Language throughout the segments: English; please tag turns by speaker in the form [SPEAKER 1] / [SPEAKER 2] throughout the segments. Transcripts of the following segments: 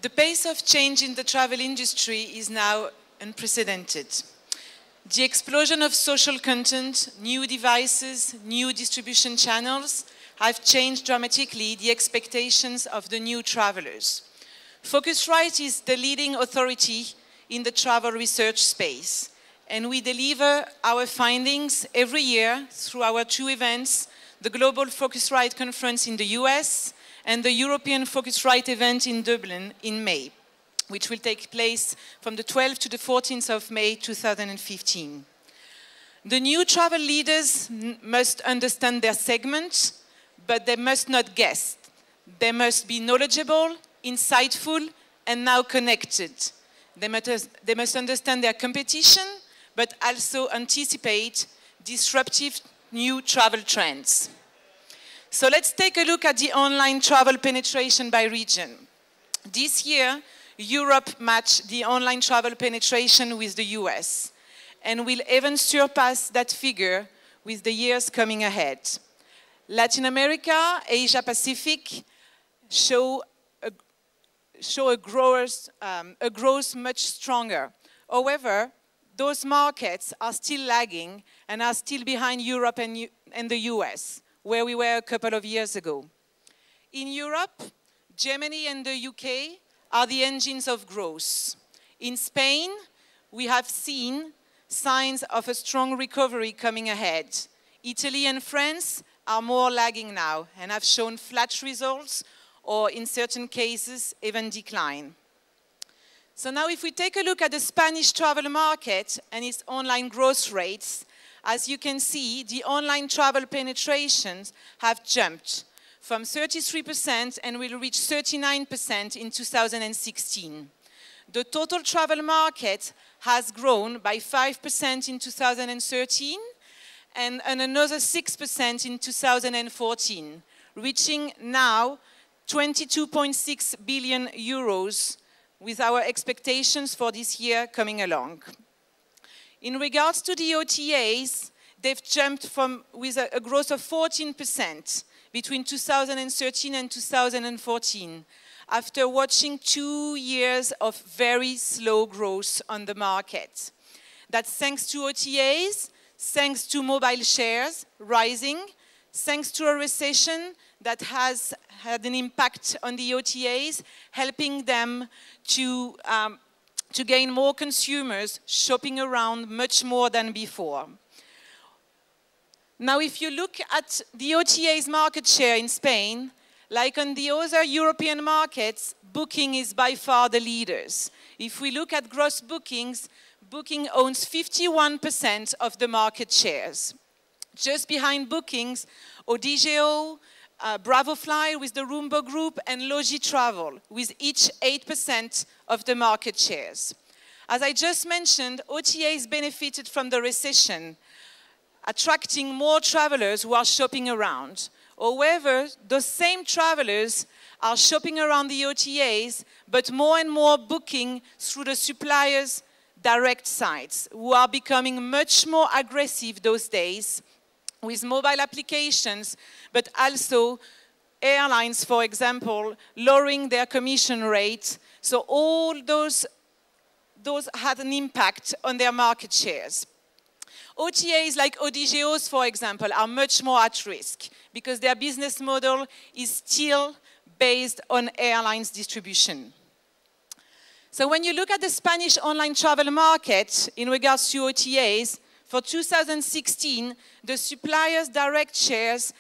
[SPEAKER 1] The pace of change in the travel industry is now unprecedented. The explosion of social content, new devices, new distribution channels have changed dramatically the expectations of the new travelers. Focusrite is the leading authority in the travel research space, and we deliver our findings every year through our two events, the Global Focusrite Conference in the US and the European Focusrite event in Dublin in May, which will take place from the 12th to the 14th of May 2015. The new travel leaders must understand their segment, but they must not guess. They must be knowledgeable, insightful, and now connected. They must understand their competition, but also anticipate disruptive new travel trends. So let's take a look at the online travel penetration by region. This year, Europe matched the online travel penetration with the US, and will even surpass that figure with the years coming ahead. Latin America, Asia Pacific show a growth much stronger. However, those markets are still lagging and are still behind Europe and the US, where we were a couple of years ago. In Europe, Germany and the UK are the engines of growth. In Spain, we have seen signs of a strong recovery coming ahead. Italy and France are more lagging now and have shown flat results, or in certain cases, even decline. So now if we take a look at the Spanish travel market and its online growth rates, as you can see, the online travel penetrations have jumped from 33% and will reach 39% in 2016. The total travel market has grown by 5% in 2013 and another 6% in 2014, reaching now 22.6 billion euros, with our expectations for this year coming along. In regards to the OTAs, they've jumped with a growth of 14% between 2013 and 2014, after watching 2 years of very slow growth on the market. That's thanks to OTAs, thanks to mobile shares rising, thanks to a recession that has had an impact on the OTAs, helping them to gain more consumers shopping around much more than before. Now, if you look at the OTA's market share in Spain, like on the other European markets, Booking is by far the leaders. If we look at gross bookings, Booking owns 51% of the market shares. Just behind Bookings, Odigeo, Bravofly with the Roomba Group, and Logi Travel with each 8% of the market shares. As I just mentioned, OTAs benefited from the recession, attracting more travelers who are shopping around. However, those same travelers are shopping around the OTAs, but more and more booking through the suppliers' direct sites, who are becoming much more aggressive those days with mobile applications, but also airlines, for example, lowering their commission rate. So all those had an impact on their market shares. OTAs like Odigeo's, for example, are much more at risk because their business model is still based on airlines distribution. So when you look at the Spanish online travel market in regards to OTAs, for 2016, the suppliers' direct shares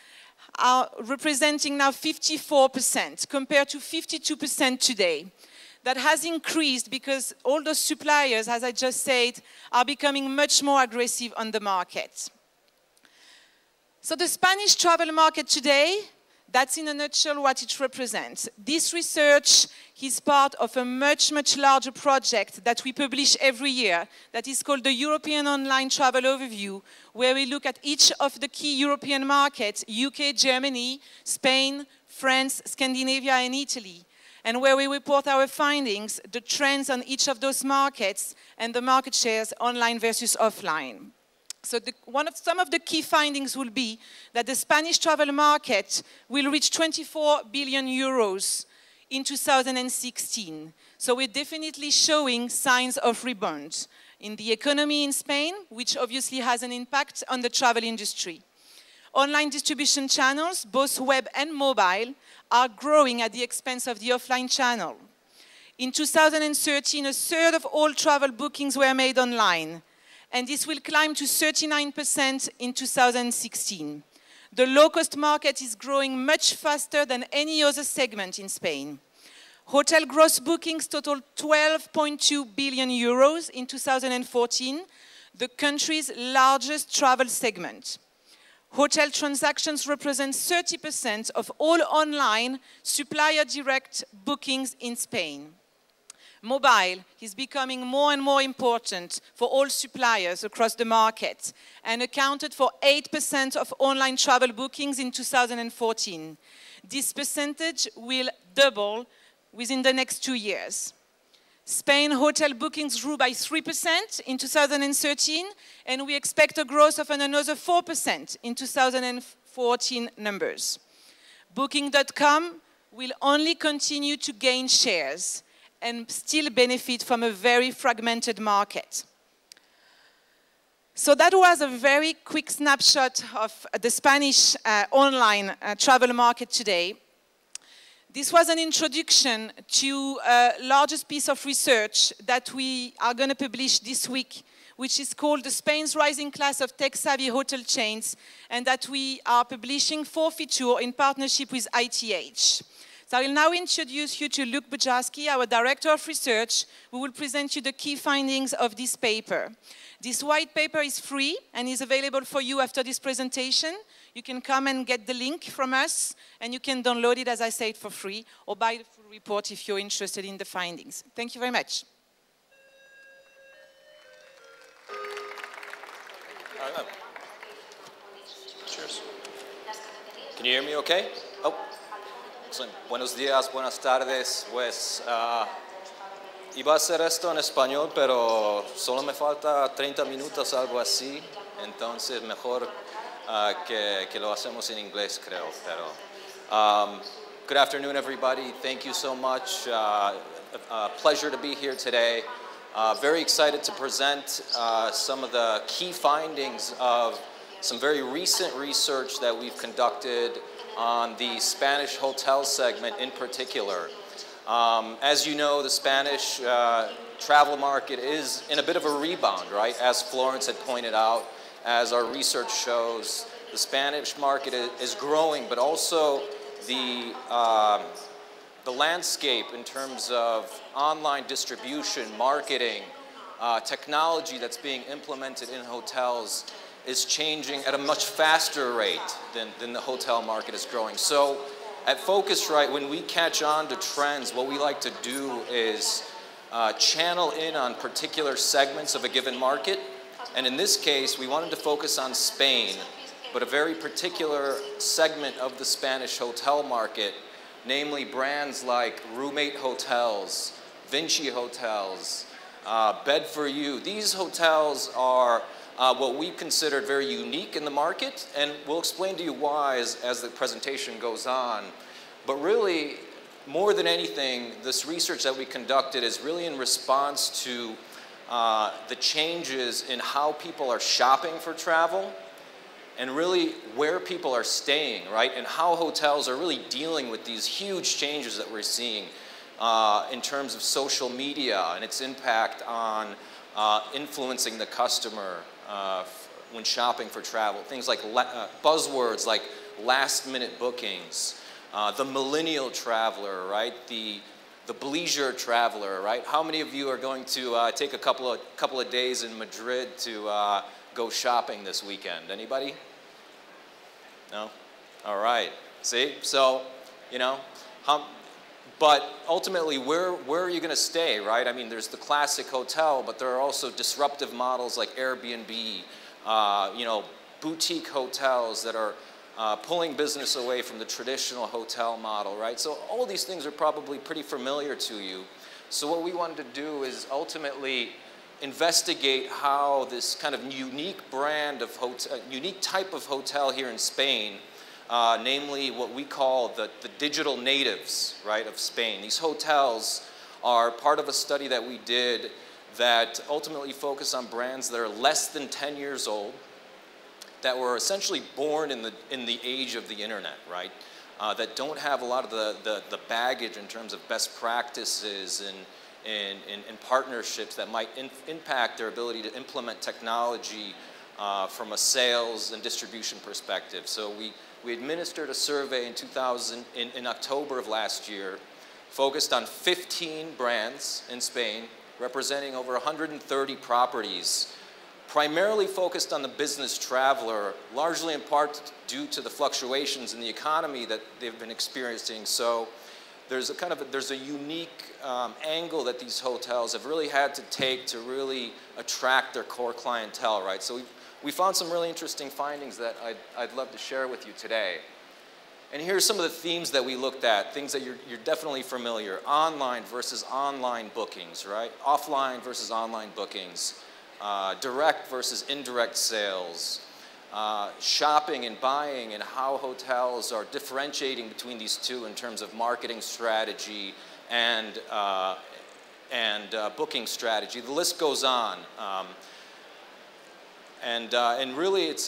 [SPEAKER 1] are representing now 54% compared to 52% today. That has increased because all those suppliers, as I just said, are becoming much more aggressive on the market. So the Spanish travel market today, that's in a nutshell what it represents. This research is part of a much, much larger project that we publish every year that is called the European Online Travel Overview, where we look at each of the key European markets, UK, Germany, Spain, France, Scandinavia, and Italy, and where we report our findings, the trends on each of those markets, and the market shares online versus offline. So some of the key findings will be that the Spanish travel market will reach 24 billion euros in 2016. So we're definitely showing signs of rebound in the economy in Spain, which obviously has an impact on the travel industry. Online distribution channels, both web and mobile, are growing at the expense of the offline channel. In 2013, a third of all travel bookings were made online, and this will climb to 39% in 2016. The low-cost market is growing much faster than any other segment in Spain. Hotel gross bookings totaled 12.2 billion euros in 2014, the country's largest travel segment. Hotel transactions represent 30% of all online supplier direct bookings in Spain. Mobile is becoming more and more important for all suppliers across the market and accounted for 8% of online travel bookings in 2014. This percentage will double within the next 2 years. Spain hotel bookings grew by 3% in 2013, and we expect a growth of another 4% in 2014 numbers. Booking.com will only continue to gain shares and still benefit from a very fragmented market. So that was a very quick snapshot of the Spanish online travel market today. This was an introduction to the largest piece of research that we are going to publish this week, which is called the Spain's Rising Class of Tech-Savvy Hotel Chains, and that we are publishing for Fitur in partnership with ITH. So I will now introduce you to Luke Bujarski, our Director of Research, who will present you the key findings of this paper. This white paper is free and is available for you after this presentation. You can come and get the link from us, and you can download it, as I said, for free, or buy the full report if you're interested in the findings. Thank you very much.
[SPEAKER 2] Cheers. Can you hear me okay? Oh. Excellent. Buenos días, buenas tardes. Pues iba a hacer esto en español, pero solo me falta 30 minutos, algo así. Entonces mejor que lo hacemos en inglés, creo. Pero, good afternoon, everybody. Thank you so much. Pleasure to be here today. Very excited to present some of the key findings of some very recent research that we've conducted on the Spanish hotel segment in particular. As you know, the Spanish travel market is in a bit of a rebound, right? As Florence had pointed out, as our research shows, the Spanish market is growing, but also the landscape in terms of online distribution, marketing, technology that's being implemented in hotels is changing at a much faster rate than the hotel market is growing. So at Focusrite, when we catch on to trends, what we like to do is channel in on particular segments of a given market. And in this case, we wanted to focus on Spain, but a very particular segment of the Spanish hotel market, namely brands like Roommate Hotels, Vinci Hotels, Bed for You. These hotels are what we considered very unique in the market, and we'll explain to you why as the presentation goes on. But really, more than anything, this research that we conducted is really in response to the changes in how people are shopping for travel, and really where people are staying, right? And how hotels are really dealing with these huge changes that we're seeing in terms of social media and its impact on influencing the customer when shopping for travel. Things like buzzwords like last-minute bookings, the millennial traveler, right? The bleisure traveler, right? How many of you are going to take a couple of days in Madrid to go shopping this weekend? Anybody? No? All right. See? So, you know, but ultimately, where are you going to stay, right? I mean, there's the classic hotel, but there are also disruptive models like Airbnb, you know, boutique hotels that are pulling business away from the traditional hotel model, right? So all these things are probably pretty familiar to you. So what we wanted to do is ultimately investigate how this kind of unique brand of hotel, unique type of hotel here in Spain namely what we call the digital natives, right, of Spain. These hotels are part of a study that we did that ultimately focused on brands that are less than 10 years old, that were essentially born in the age of the internet, right? That don't have a lot of the baggage in terms of best practices and partnerships that might impact their ability to implement technology from a sales and distribution perspective. So we administered a survey in October of last year, focused on 15 brands in Spain, representing over 130 properties, primarily focused on the business traveler, largely in part due to the fluctuations in the economy that they've been experiencing. So there's a unique angle that these hotels have really had to take to really attract their core clientele, right? So we found some really interesting findings that I'd love to share with you today. And here's some of the themes that we looked at, things that you're definitely familiar. Online versus online bookings, right? Offline versus online bookings. Direct versus indirect sales. Shopping and buying, and how hotels are differentiating between these two in terms of marketing strategy and booking strategy. The list goes on. And really, it's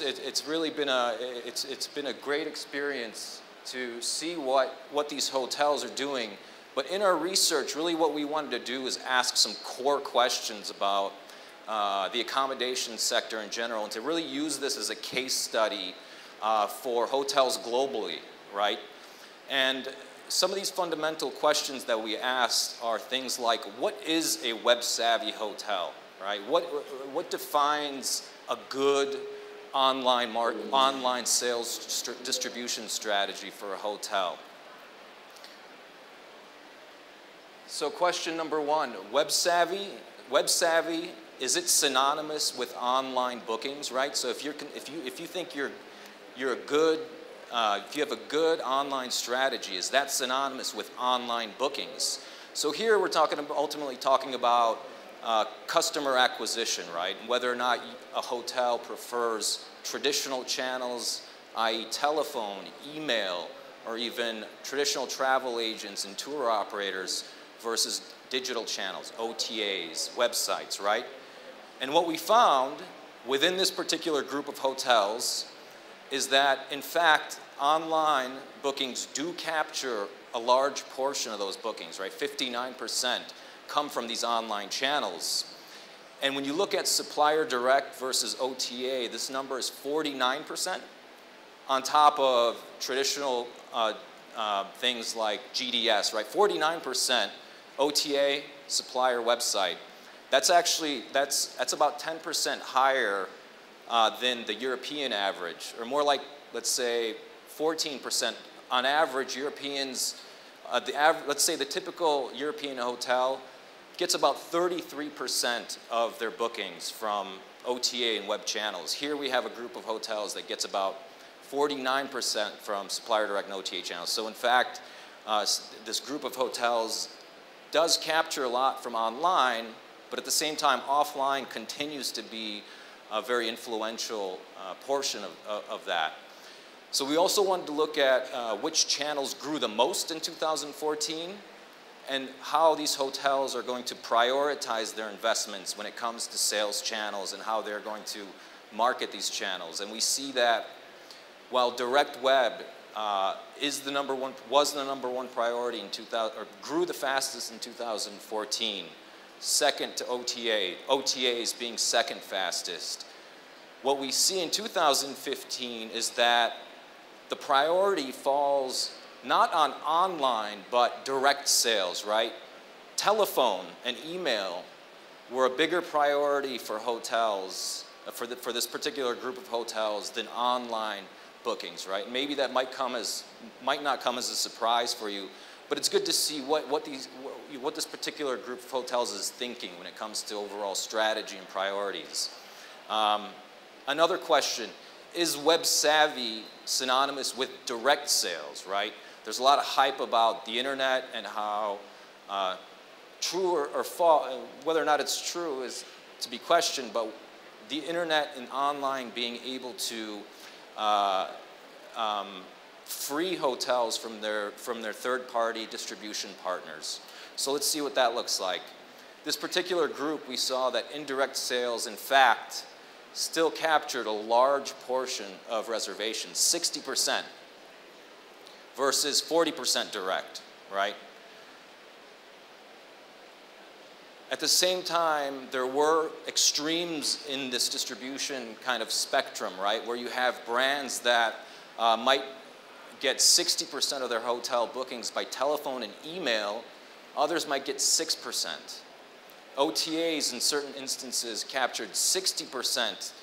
[SPEAKER 2] been a great experience to see what these hotels are doing. But in our research, really what we wanted to do is ask some core questions about the accommodation sector in general, and to really use this as a case study for hotels globally, right? And some of these fundamental questions that we asked are things like, what is a web-savvy hotel, right? What defines a good online sales distribution strategy for a hotel? So question number one, web-savvy, is it synonymous with online bookings, right? So if you think you're a good, if you have a good online strategy, is that synonymous with online bookings? So here we're ultimately talking about customer acquisition, right? And whether or not a hotel prefers traditional channels, i.e. telephone, email, or even traditional travel agents and tour operators versus digital channels, OTAs, websites, right? And what we found within this particular group of hotels is that, in fact, online bookings do capture a large portion of those bookings, right? 59% come from these online channels. And when you look at supplier direct versus OTA, this number is 49%, on top of traditional things like GDS, right? 49% OTA, supplier website. That's about 10% higher than the European average, or more like, let's say, 14%. On average, Europeans, let's say the typical European hotel gets about 33% of their bookings from OTA and web channels. Here we have a group of hotels that gets about 49% from supplier direct and OTA channels. So in fact, this group of hotels does capture a lot from online, but at the same time, offline continues to be a very influential portion of that. So we also wanted to look at which channels grew the most in 2014, and how these hotels are going to prioritize their investments when it comes to sales channels and how they're going to market these channels. And we see that while direct web was the number one priority in 2000, or grew the fastest in 2014, second to OTA, OTAs being second fastest. What we see in 2015 is that the priority falls not on online, but direct sales, right? Telephone and email were a bigger priority for hotels, for this particular group of hotels, than online bookings, right? Maybe that might not come as a surprise for you, but it's good to see what this particular group of hotels is thinking when it comes to overall strategy and priorities. Another question, is web savvy synonymous with direct sales, right? There's a lot of hype about the internet and how true or false, whether or not it's true is to be questioned, but the internet and online being able to free hotels from their third-party distribution partners. So let's see what that looks like. This particular group, we saw that indirect sales, in fact, still captured a large portion of reservations, 60%, versus 40% direct, right? At the same time, there were extremes in this distribution kind of spectrum, right? Where you have brands that might get 60% of their hotel bookings by telephone and email. Others might get 6%. OTAs in certain instances captured 60%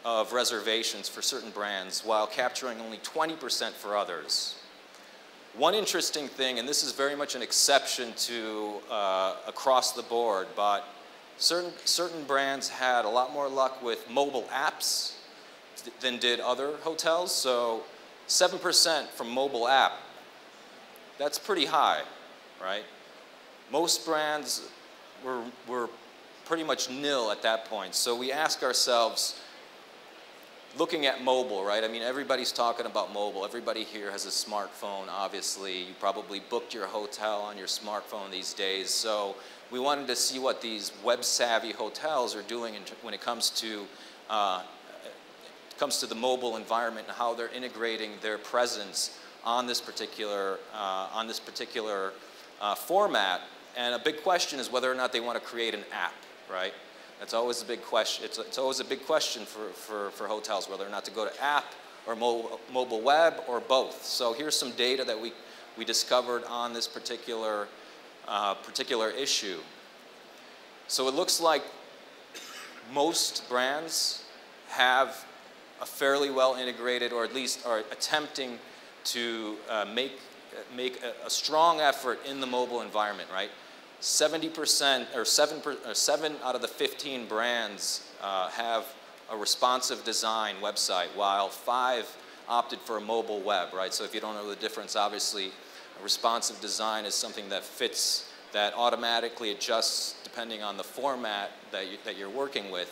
[SPEAKER 2] of reservations for certain brands while capturing only 20% for others. One interesting thing, and this is very much an exception to across the board, but certain brands had a lot more luck with mobile apps than did other hotels. So 7% from mobile app, that's pretty high, right? Most brands were pretty much nil at that point. So we ask ourselves, looking at mobile, right? I mean, everybody's talking about mobile. Everybody here has a smartphone, obviously. You probably booked your hotel on your smartphone these days. So we wanted to see what these web-savvy hotels are doing when it comes to the mobile environment and how they're integrating their presence on this particular format. And a big question is whether or not they want to create an app, right? That's always a big question. It's always a big question for hotels, whether or not to go to app or mobile web or both. So here's some data that we discovered on this particular issue. So it looks like most brands have a fairly well integrated, or at least are attempting to make a strong effort in the mobile environment, right? 70% or 7 out of the 15 brands have a responsive design website, while 5 opted for a mobile web, right? So if you don't know the difference, obviously, a responsive design is something that fits, that automatically adjusts depending on the format that you're working with.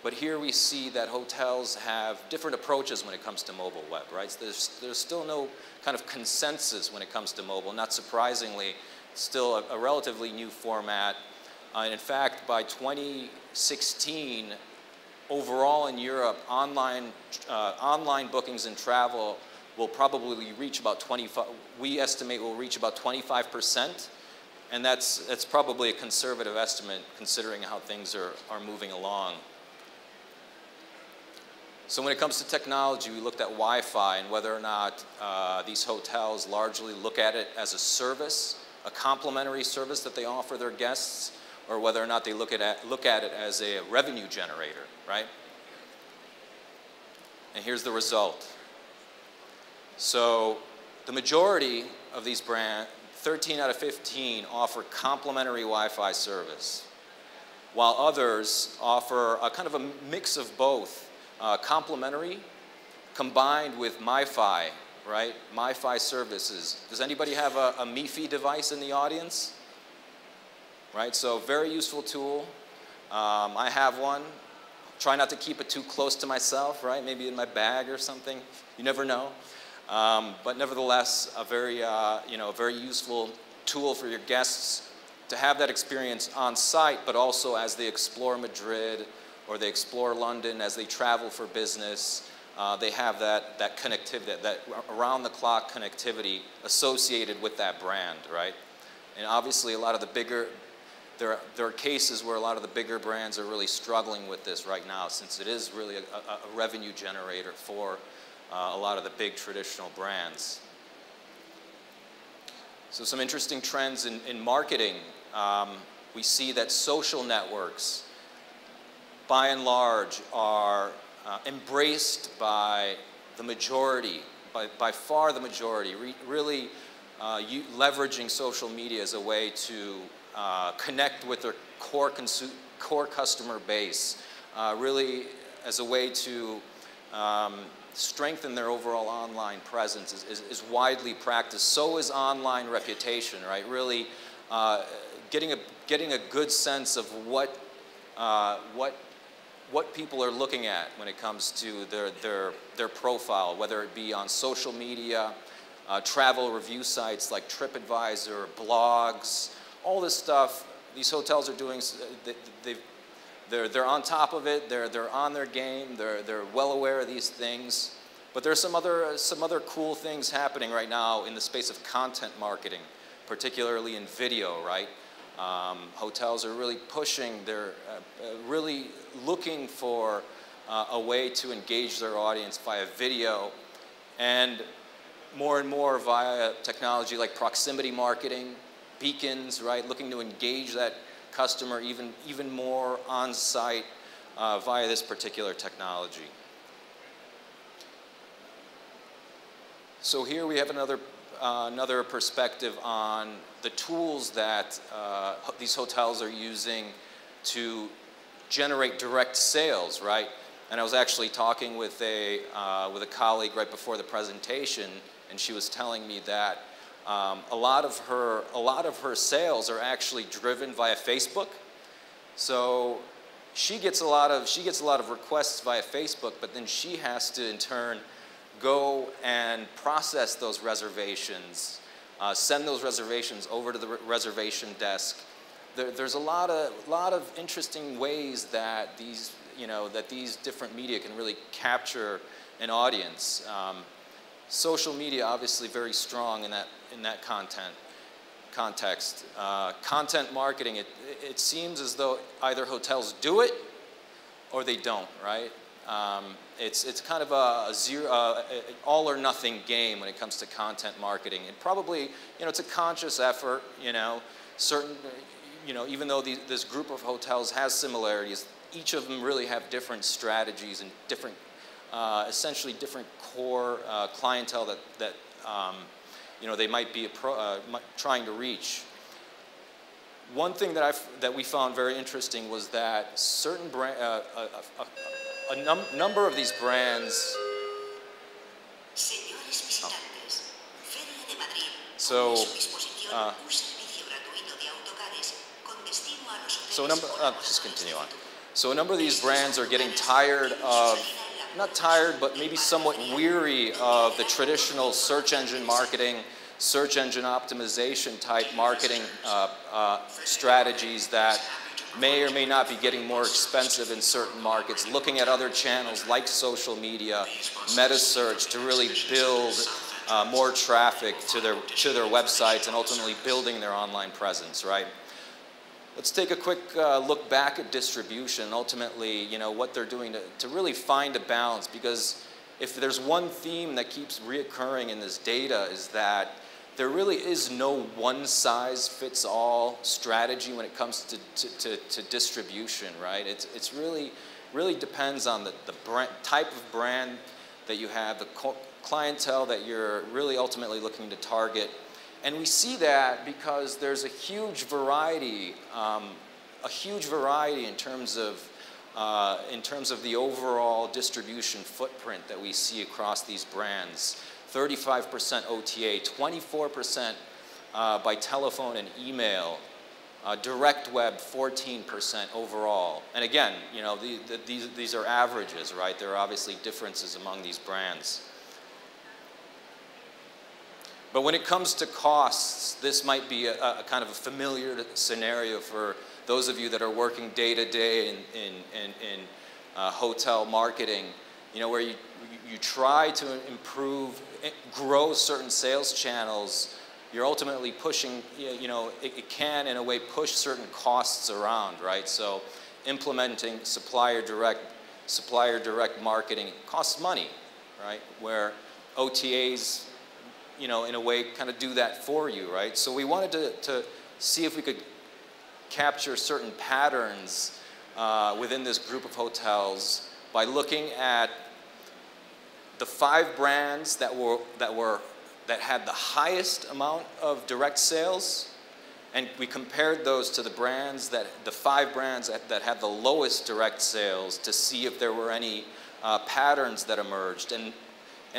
[SPEAKER 2] But here we see that hotels have different approaches when it comes to mobile web, right? So there's still no kind of consensus when it comes to mobile. Not surprisingly, still a relatively new format. And in fact, by 2016, overall in Europe, online bookings and travel will probably reach about 25, we estimate will reach about 25%. And that's probably a conservative estimate considering how things are moving along. So when it comes to technology, we looked at Wi-Fi and whether or not these hotels largely look at it as a service, a complimentary service that they offer their guests, or whether or not they look at it as a revenue generator, right? And here's the result. So the majority of these brands, 13 out of 15, offer complimentary Wi-Fi service, while others offer a kind of a mix of both, complimentary combined with MiFi, right? MiFi services. Does anybody have a MiFi device in the audience? Right, so very useful tool. I have one. Try not to keep it too close to myself, right? Maybe in my bag or something. You never know. But nevertheless, a very useful tool for your guests to have that experience on site, but also as they explore Madrid or they explore London, as they travel for business. They have that connectivity, that around-the-clock connectivity associated with that brand, right? And obviously, a lot of the bigger, there are cases where a lot of the bigger brands are really struggling with this right now, since it is really a revenue generator for a lot of the big traditional brands. So some interesting trends in marketing. We see that social networks, by and large, are embraced by the majority, by far the majority, really leveraging social media as a way to connect with their core customer base, really as a way to strengthen their overall online presence is widely practiced. So is online reputation, right? Really getting a good sense of what people are looking at when it comes to their profile, whether it be on social media travel review sites like TripAdvisor, blogs, all this stuff. These hotels are doing, they're on top of it, they're on their game, they're well aware of these things. But there's some other cool things happening right now in the space of content marketing, particularly in video, right? Hotels are really pushing, they're really looking for a way to engage their audience via video, and more via technology like proximity marketing, beacons, right? Looking to engage that customer even more on site via this particular technology. So here we have another perspective on the tools that these hotels are using to generate direct sales, right? And I was actually talking with a colleague right before the presentation, and she was telling me that a lot of her sales are actually driven via Facebook. So she gets a lot of requests via Facebook, but then she has to in turn go and process those reservations, send those reservations over to the reservation desk. There's a lot of interesting ways that these different media can really capture an audience. Social media obviously very strong in that context. Content marketing, it seems as though either hotels do it or they don't, right? It's kind of a all or nothing game when it comes to content marketing. And probably, it's a conscious effort, even though this group of hotels has similarities, each of them really have different strategies and different, essentially different core clientele that they might be trying to reach. One thing that we found very interesting was that certain number of these brands. Just continue on. So a number of these brands are getting tired of, not tired, but maybe somewhat weary of the traditional search engine marketing, search engine optimization type marketing strategies that may or may not be getting more expensive in certain markets, looking at other channels like social media, meta search to really build more traffic to their websites and ultimately building their online presence, right? Let's take a quick look back at distribution, ultimately, what they're doing to really find a balance, because if there's one theme that keeps reoccurring in this data is that there really is no one-size-fits-all strategy when it comes to distribution, right? It's really depends on the type of brand that you have, the clientele that you're really ultimately looking to target. And we see that because there's a huge variety in terms of the overall distribution footprint that we see across these brands. 35% OTA, 24% by telephone and email, direct web 14% overall. And again, these are averages, right? There are obviously differences among these brands. But when it comes to costs, this might be a kind of a familiar scenario for those of you that are working day to day in hotel marketing, where you try to improve, grow certain sales channels. You're ultimately pushing, it can in a way push certain costs around, right? So implementing supplier direct marketing costs money, right? Where OTAs, in a way, kind of do that for you, right? So we wanted to see if we could capture certain patterns within this group of hotels by looking at the 5 brands that had the highest amount of direct sales, and we compared those to the 5 brands that had the lowest direct sales to see if there were any patterns that emerged. And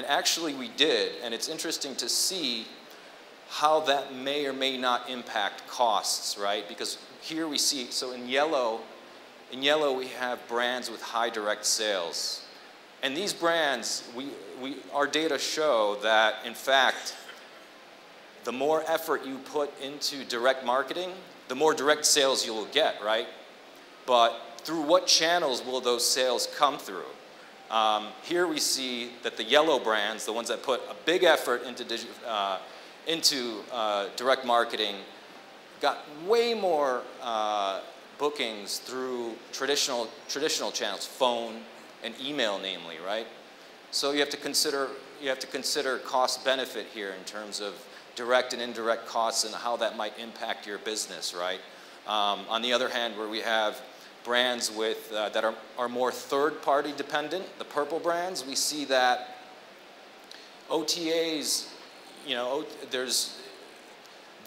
[SPEAKER 2] actually we did, and it's interesting to see how that may or may not impact costs, right? Because here we see, so in yellow we have brands with high direct sales. And these brands, our data show that, in fact, the more effort you put into direct marketing, the more direct sales you will get, right? But through what channels will those sales come through? Here we see that the yellow brands, the ones that put a big effort into direct marketing, got way more bookings through traditional channels, phone and email, namely, right? So you have to consider cost benefit here in terms of direct and indirect costs and how that might impact your business, right? On the other hand, where we have brands with that are more third-party dependent, the purple brands, we see that OTAs, you know, there's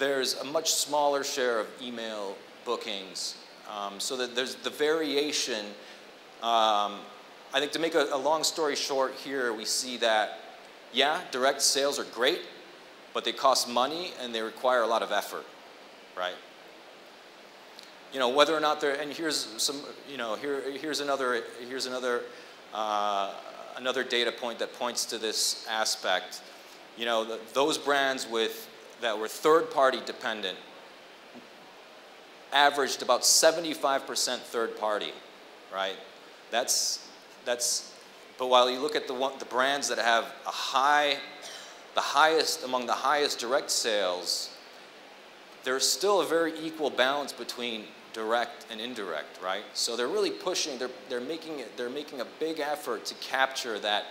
[SPEAKER 2] a much smaller share of email bookings, so that there's the variation. I think to make a long story short here, we see that, yeah, direct sales are great, but they cost money and they require a lot of effort, right? You know, whether or not they're, and here's some, you know, here's another data point that points to this aspect. You know, those brands that were third-party dependent averaged about 75% third-party, right? But while you look at the brands that have among the highest direct sales, there's still a very equal balance between direct and indirect, right? So they're really pushing, they're making a big effort to capture that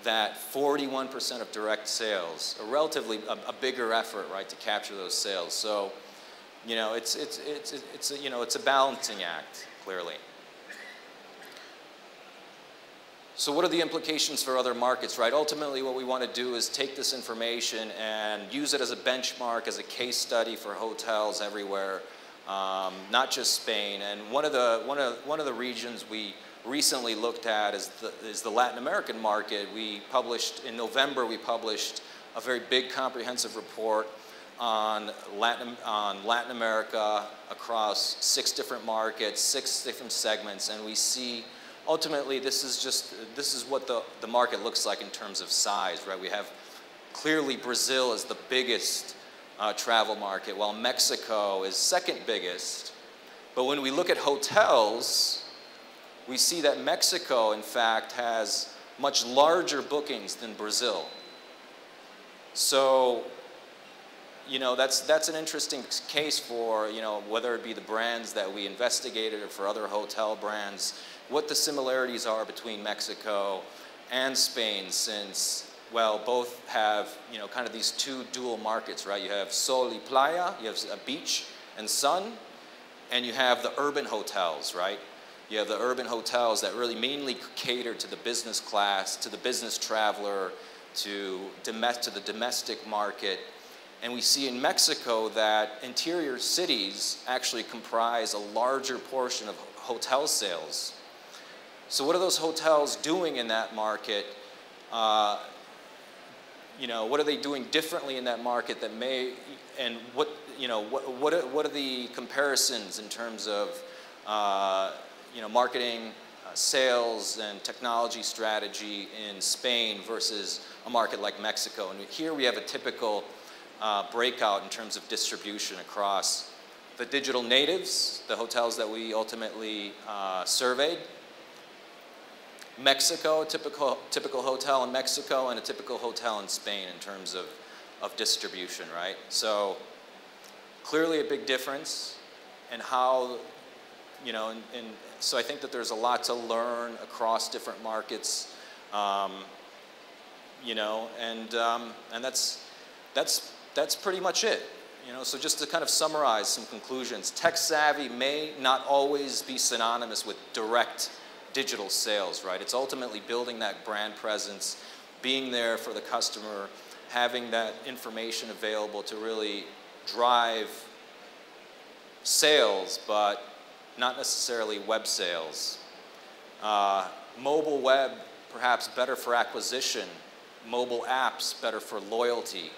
[SPEAKER 2] 41% of direct sales, a bigger effort, right, to capture those sales. So, you know, it's a balancing act, clearly. So what are the implications for other markets, right? Ultimately, what we want to do is take this information and use it as a benchmark, as a case study for hotels everywhere, not just Spain. And one of the regions we recently looked at is the Latin American market. In November, we published a very big comprehensive report on Latin America across 6 different markets, 6 different segments, and we see ultimately this is what the market looks like in terms of size, right? We have clearly Brazil is the biggest travel market, while Mexico is second biggest. But when we look at hotels, we see that Mexico, in fact, has much larger bookings than Brazil. So, you know, that's an interesting case for, you know, whether it be the brands that we investigated or for other hotel brands, what the similarities are between Mexico and Spain, since, well, both have, you know, kind of these 2 dual markets, right? You have sol y playa, you have a beach and sun, and you have the urban hotels, right? You have the urban hotels that really mainly cater to the business class, to the business traveler, to the domestic market. And we see in Mexico that interior cities actually comprise a larger portion of hotel sales. So what are those hotels doing in that market? You know, what are they doing differently in that market that may, and what are the comparisons in terms of, you know, marketing, sales, and technology strategy in Spain versus a market like Mexico? And here we have a typical breakout in terms of distribution across the digital natives, the hotels that we ultimately surveyed. Mexico, a typical hotel in Mexico, and a typical hotel in Spain in terms of distribution, right? So clearly a big difference in how, you know, and so I think that there's a lot to learn across different markets, you know, and that's pretty much it. You know, so just to kind of summarize some conclusions, tech savvy may not always be synonymous with direct digital sales, right? It's ultimately building that brand presence, being there for the customer, having that information available to really drive sales, but not necessarily web sales. Mobile web, perhaps better for acquisition. Mobile apps, better for loyalty,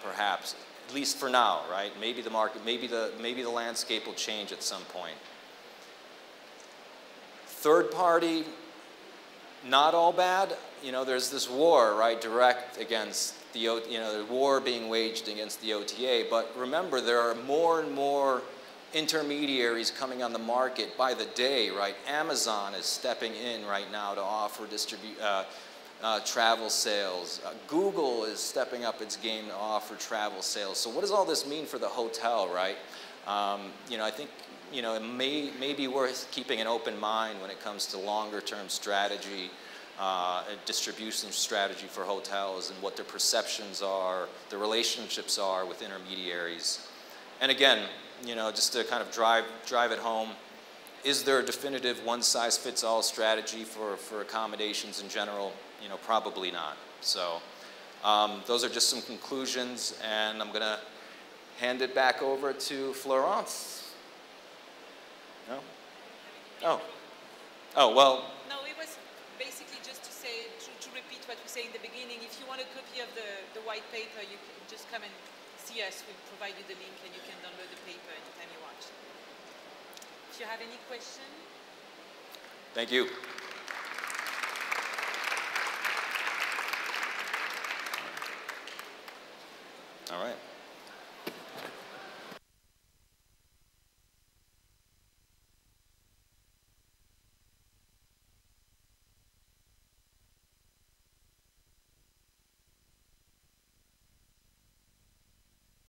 [SPEAKER 2] perhaps, at least for now, right? Maybe the market, maybe the landscape will change at some point. Third party, not all bad. You know, there's this war, right, direct against the war being waged against the OTA. But remember, there are more and more intermediaries coming on the market by the day, right? Amazon is stepping in right now to offer travel sales. Google is stepping up its game to offer travel sales. So what does all this mean for the hotel, right? I think it may be worth keeping an open mind when it comes to longer-term strategy, distribution strategy for hotels and what their perceptions are, the relationships are with intermediaries. And again, just to kind of drive it home, is there a definitive one-size-fits-all strategy for accommodations in general? Probably not. So those are just some conclusions, and I'm going to hand it back over to Florence. No? Oh, well.
[SPEAKER 1] No, it was basically just to say, to repeat what we say in the beginning. If you want a copy of the white paper, you can just come and see us. We'll provide you the link, and you can download the paper anytime you want. If you have any question?
[SPEAKER 2] Thank you. All right.